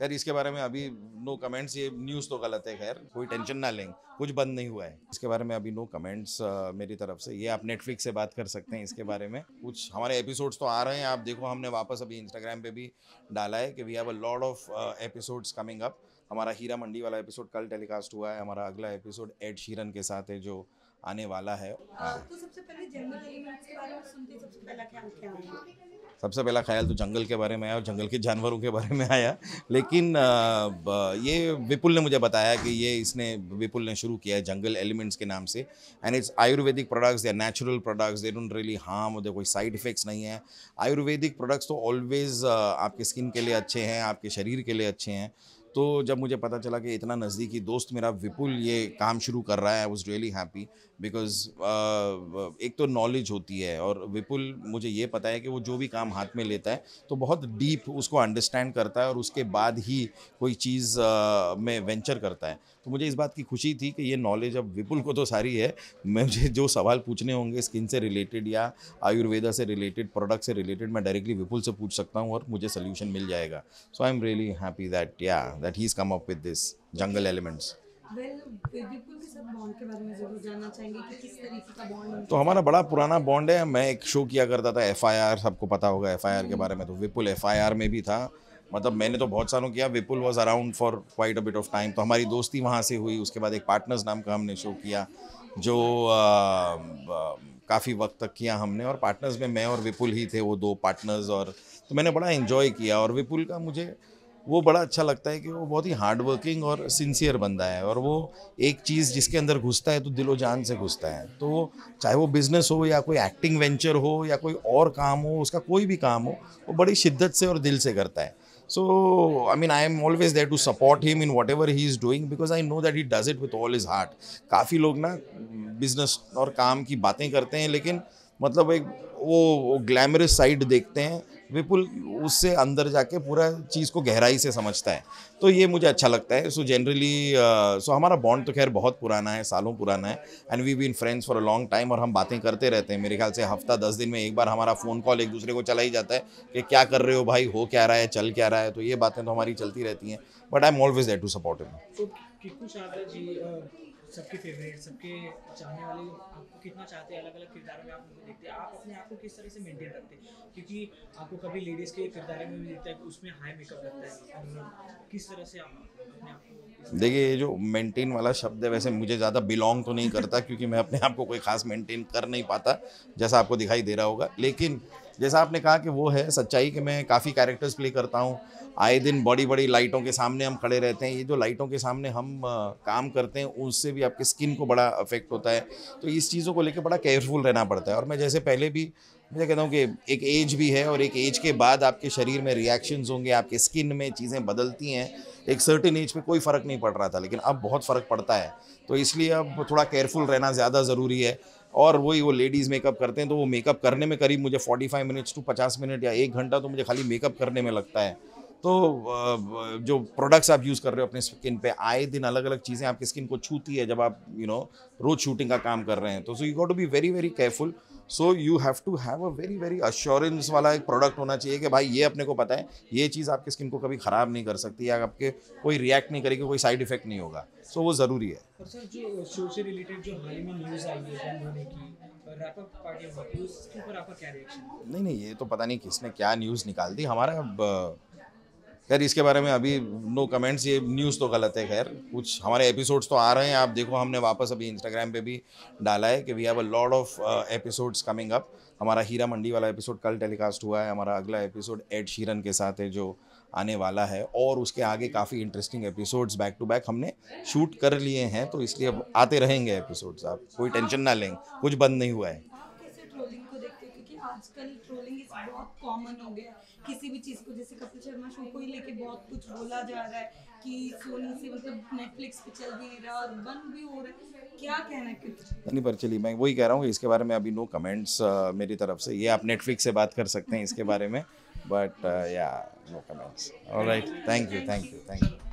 खैर इसके बारे में अभी नो कमेंट्स, ये न्यूज़ तो गलत है, खैर कोई टेंशन ना लें, कुछ बंद नहीं हुआ है। इसके बारे में अभी नो कमेंट्स मेरी तरफ से, ये आप नेटफ्लिक्स से बात कर सकते हैं इसके बारे में। कुछ हमारे एपिसोड्स तो आ रहे हैं, आप देखो हमने वापस अभी इंस्टाग्राम पे भी डाला है कि we have a lot of episodes coming up. हमारा हीरा मंडी वाला एपिसोड कल टेलीकास्ट हुआ है, हमारा अगला एपिसोड एड शीरन के साथ है जो आने वाला है। तो सबसे पहले जंगल एलिमेंट्स के बारे में सुनते ही सबसे पहला ख्याल क्या आया? सबसे पहला ख्याल तो जंगल के बारे में आया और जंगल के जानवरों के बारे में आया, लेकिन ये विपुल ने मुझे बताया कि विपुल ने शुरू किया है जंगल एलिमेंट्स के नाम से, and it's Ayurvedic products, they natural products, they don't really harm, उधर कोई साइड इफेक्ट्स नहीं है। आयुर्वेदिक प्रोडक्ट्स तो ऑलवेज आपके स्किन के लिए अच्छे हैं, आपके शरीर के लिए अच्छे हैं। तो जब मुझे पता चला कि इतना नज़दीकी दोस्त मेरा विपुल ये काम शुरू कर रहा है, I was really happy because एक तो नॉलेज होती है, और विपुल मुझे ये पता है कि वो जो भी काम हाथ में लेता है तो बहुत डीप उसको अंडरस्टैंड करता है और उसके बाद ही कोई चीज़ में वेंचर करता है। तो मुझे इस बात की खुशी थी कि ये नॉलेज अब विपुल को तो सारी है, मुझे जो सवाल पूछने होंगे स्किन से रिलेटेड या आयुर्वेदा से रिलेटेड, प्रोडक्ट से रिलेटेड, मैं डायरेक्टली विपुल से पूछ सकता हूँ और मुझे सोल्यूशन मिल जाएगा। So I am really happy that he is come up with this jungle elements. Vipul के साथ बॉन्ड के बारे में जरूर जानना चाहेंगे कि किस तरीके का बॉन्ड। तो हमारा बड़ा पुराना बॉन्ड है। मैं एक शो किया करता था FIR, सबको पता होगा FIR के बारे में, तो विपुल FIR में भी था। मतलब मैंने तो बहुत सालों किया, Vipul was around for quite a bit of time, तो हमारी दोस्ती वहाँ से हुई। उसके बाद एक पार्टनर्स नाम का हमने शो किया जो काफ़ी वक्त तक किया हमने, और पार्टनर्स में मैं और विपुल ही थे, वो दो पार्टनर्स। और तो मैंने बड़ा इन्जॉय किया, और विपुल का मुझे वो बड़ा अच्छा लगता है कि वो बहुत ही हार्ड वर्किंग और सिंसियर बंदा है, और वो एक चीज़ जिसके अंदर घुसता है तो दिलो जान से घुसता है। तो चाहे वो बिज़नेस हो या कोई एक्टिंग वेंचर हो या कोई और काम हो, उसका कोई भी काम हो, वो बड़ी शिद्दत से और दिल से करता है। So I mean I am always there to support him in whatever he is doing, because I know that he does it with all his heart. काफ़ी लोग ना बिजनेस और काम की बातें करते हैं, लेकिन मतलब एक वो ग्लैमरस साइड देखते हैं। विपुल उससे अंदर जाके पूरा चीज़ को गहराई से समझता है, तो ये मुझे अच्छा लगता है। सो जनरली सो हमारा बॉन्ड तो खैर बहुत पुराना है, सालों पुराना है, and we been friends for a long time, और हम बातें करते रहते हैं। मेरे ख्याल से हफ्ता 10 दिन में एक बार हमारा फ़ोन कॉल एक दूसरे को चला ही जाता है कि क्या कर रहे हो भाई, हो क्या रहा है, चल क्या रहा है। तो ये बातें तो हमारी चलती रहती हैं, but I am always there to support him. तो किक्कू शारदा जी सबके फेवरेट, सबके चाहने वाले, आपको कितना चाहते हैं, अलग अलग किरदारों में आप उनको देखते हैं, आप अपने आप को किस तरह से मेंटेन रखते हैं? क्योंकि आपको कभी लेडीज़ के किरदारों में भी दिखता है कि उसमें हाई मेकअप लगता है, और किस तरह से आप अपने आप को देखिए, ये जो मेंटेन वाला शब्द है, वैसे मुझे ज़्यादा बिलोंग तो नहीं करता, क्योंकि मैं अपने आप को कोई ख़ास मेंटेन कर नहीं पाता, जैसा आपको दिखाई दे रहा होगा। लेकिन जैसा आपने कहा कि वो है सच्चाई कि मैं काफ़ी कैरेक्टर्स प्ले करता हूँ। आए दिन बड़ी बड़ी लाइटों के सामने हम खड़े रहते हैं। ये जो लाइटों के सामने हम काम करते हैं, उससे भी आपके स्किन को बड़ा अफेक्ट होता है। तो इस चीज़ों को लेकर बड़ा केयरफुल रहना पड़ता है। और मैं जैसे पहले भी मुझे कहता हूँ कि एक एज भी है, और एक एज के बाद आपके शरीर में रिएक्शंस होंगे, आपके स्किन में चीज़ें बदलती हैं। एक सर्टेन एज पे कोई फ़र्क नहीं पड़ रहा था, लेकिन अब बहुत फ़र्क पड़ता है। तो इसलिए अब थोड़ा केयरफुल रहना ज़्यादा ज़रूरी है। और वही वो लेडीज़ मेकअप करते हैं, तो वो मेकअप करने में करीब मुझे 45 मिनट्स टू 50 मिनट या 1 घंटा तो मुझे खाली मेकअप करने में लगता है। तो जो प्रोडक्ट्स आप यूज़ कर रहे हो अपने स्किन पे, आए दिन अलग अलग चीज़ें आपकी स्किन को छूती है जब आप रोज़ शूटिंग का काम कर रहे हैं। तो so you got to be very very careful. So you have to have a very very assurance वाला एक प्रोडक्ट होना चाहिए कि भाई ये अपने को पता है ये चीज़ आपकी स्किन को कभी ख़राब नहीं कर सकती, या आपके कोई रिएक्ट नहीं करेगी, कोई साइड इफेक्ट नहीं होगा। सो वो ज़रूरी है। और सर, जो शो से रिलेटेड जो हाल ही में न्यूज़ आई है बंद होने की, रैप अप पार्टियां हुई थी, उसके ऊपर आपका क्या रिएक्शन? नहीं नहीं, ये तो पता नहीं किसने क्या न्यूज़ निकाल दी हमारा। खैर इसके बारे में अभी नो कमेंट्स, ये न्यूज़ तो गलत है। खैर कुछ हमारे एपिसोड्स तो आ रहे हैं, आप देखो हमने वापस अभी इंस्टाग्राम पे भी डाला है कि we have a lot of episodes coming up. हमारा हीरा मंडी वाला एपिसोड कल टेलीकास्ट हुआ है, हमारा अगला एपिसोड एड शीरन के साथ है जो आने वाला है, और उसके आगे काफ़ी interesting episodes back to back हमने शूट कर लिए हैं। तो इसलिए अब आते रहेंगे एपिसोड्स, आप कोई टेंशन ना लें, कुछ बंद नहीं हुआ है। आप कैसे ट्रोलिंग को देखते हो? क्योंकि आजकल ट्रोलिंग इस बहुत कॉमन हो गया है। किसी भी चीज़ को, जैसे कपिल शर्मा शो को ही लेके बहुत कुछ बोला जा रहा है कि सोनी से मतलब नेटफ्लिक्स पे चल भी नहीं रहा और बंद भी हो रहा है। क्या कहना है कुछ? नहीं, पर चलिए मैं वही कह रहा हूँ कि इसके बारे में अभी नो कमेंट्स मेरी तरफ से, ये आप नेटफ्लिक्स से बात कर सकते हैं इसके बारे में, but yeah no comments. Alright, thank you, thank you, thank you.